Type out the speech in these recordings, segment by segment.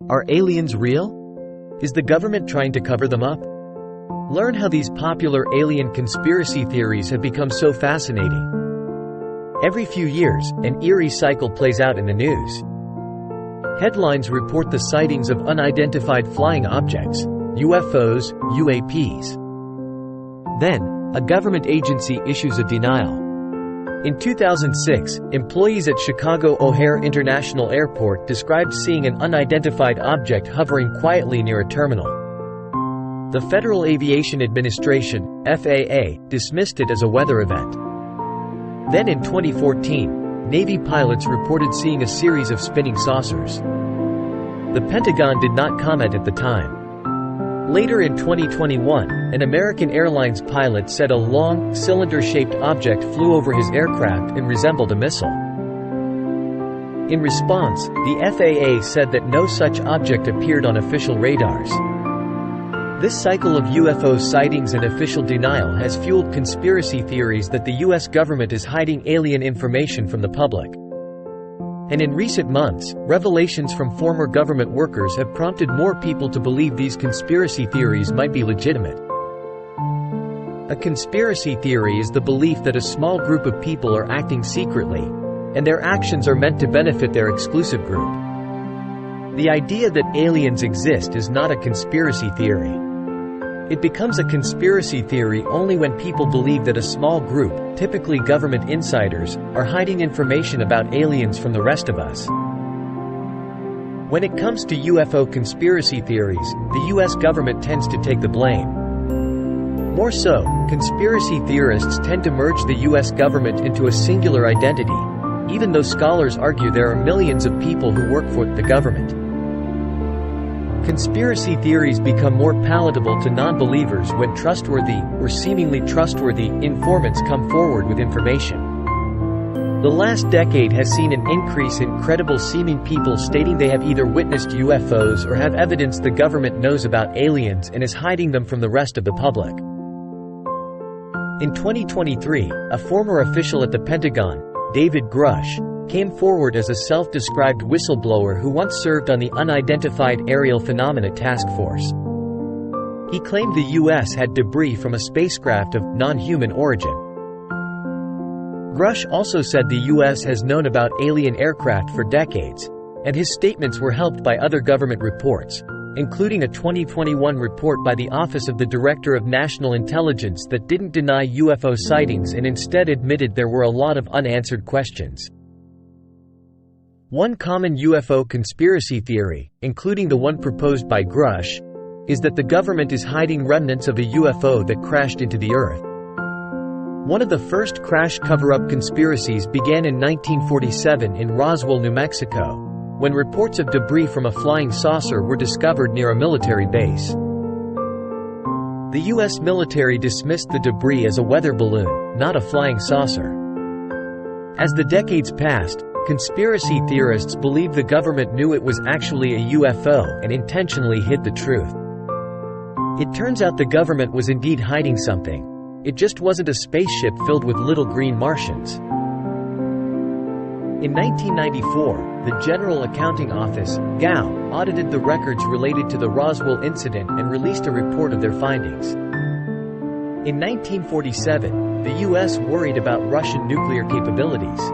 Are aliens real? Is the government trying to cover them up? Learn how these popular alien conspiracy theories have become so fascinating. Every few years, an eerie cycle plays out in the news. Headlines report the sightings of unidentified flying objects, UFOs, UAPs. Then, a government agency issues a denial. In 2006, employees at Chicago O'Hare International Airport described seeing an unidentified object hovering quietly near a terminal. The Federal Aviation Administration, FAA, dismissed it as a weather event. Then in 2014, Navy pilots reported seeing a series of spinning saucers. The Pentagon did not comment at the time. Later in 2021, an American Airlines pilot said a long, cylinder-shaped object flew over his aircraft and resembled a missile. In response, the FAA said that no such object appeared on official radars. This cycle of UFO sightings and official denial has fueled conspiracy theories that the U.S. government is hiding alien information from the public. And in recent months, revelations from former government workers have prompted more people to believe these conspiracy theories might be legitimate. A conspiracy theory is the belief that a small group of people are acting secretly, and their actions are meant to benefit their exclusive group. The idea that aliens exist is not a conspiracy theory. It becomes a conspiracy theory only when people believe that a small group, typically government insiders, are hiding information about aliens from the rest of us. When it comes to UFO conspiracy theories, the U.S. government tends to take the blame. More so, conspiracy theorists tend to merge the U.S. government into a singular identity, even though scholars argue there are millions of people who work for the government. Conspiracy theories become more palatable to non-believers when trustworthy, or seemingly trustworthy, informants come forward with information. The last decade has seen an increase in credible-seeming people stating they have either witnessed UFOs or have evidence the government knows about aliens and is hiding them from the rest of the public. In 2023, a former official at the Pentagon, David Grush, came forward as a self-described whistleblower who once served on the Unidentified Aerial Phenomena Task Force. He claimed the U.S. had debris from a spacecraft of non-human origin. Grush also said the U.S. has known about alien aircraft for decades, and his statements were helped by other government reports, including a 2021 report by the Office of the Director of National Intelligence that didn't deny UFO sightings and instead admitted there were a lot of unanswered questions. One common UFO conspiracy theory, including the one proposed by Grush, is that the government is hiding remnants of a UFO that crashed into the Earth. One of the first crash cover-up conspiracies began in 1947 in Roswell, New Mexico, when reports of debris from a flying saucer were discovered near a military base. The U.S. military dismissed the debris as a weather balloon, not a flying saucer. As the decades passed, conspiracy theorists believed the government knew it was actually a UFO and intentionally hid the truth. It turns out the government was indeed hiding something. It just wasn't a spaceship filled with little green Martians. In 1994, the General Accounting Office, GAO, audited the records related to the Roswell incident and released a report of their findings. In 1947, the U.S. worried about Russian nuclear capabilities.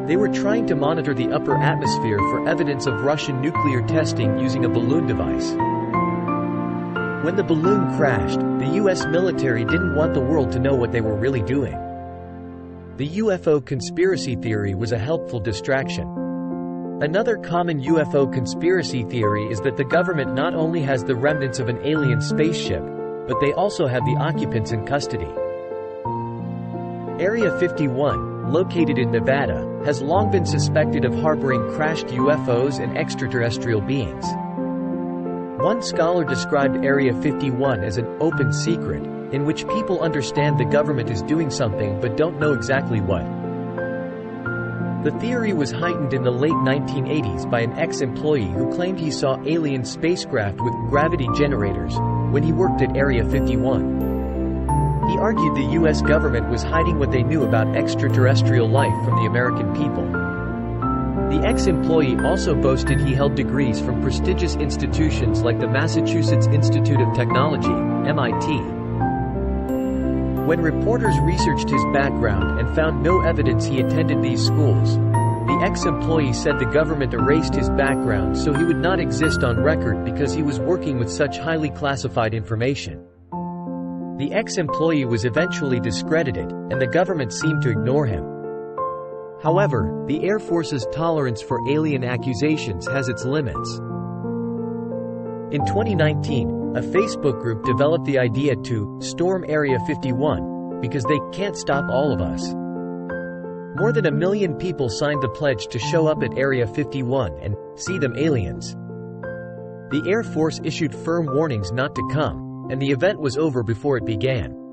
They were trying to monitor the upper atmosphere for evidence of Russian nuclear testing using a balloon device. When the balloon crashed, the U.S. military didn't want the world to know what they were really doing. The UFO conspiracy theory was a helpful distraction. Another common UFO conspiracy theory is that the government not only has the remnants of an alien spaceship, but they also have the occupants in custody. Area 51, located in Nevada, has long been suspected of harboring crashed UFOs and extraterrestrial beings. One scholar described Area 51 as an open secret, in which people understand the government is doing something but don't know exactly what. The theory was heightened in the late 1980s by an ex-employee who claimed he saw alien spacecraft with gravity generators when he worked at Area 51. He argued the U.S. government was hiding what they knew about extraterrestrial life from the American people. The ex-employee also boasted he held degrees from prestigious institutions like the Massachusetts Institute of Technology, MIT. When reporters researched his background and found no evidence he attended these schools, the ex-employee said the government erased his background so he would not exist on record because he was working with such highly classified information. The ex-employee was eventually discredited, and the government seemed to ignore him. However, the Air Force's tolerance for alien accusations has its limits. In 2019, a Facebook group developed the idea to storm Area 51 because they can't stop all of us. More than 1 million people signed the pledge to show up at Area 51 and see them aliens. The Air Force issued firm warnings not to come, and the event was over before it began.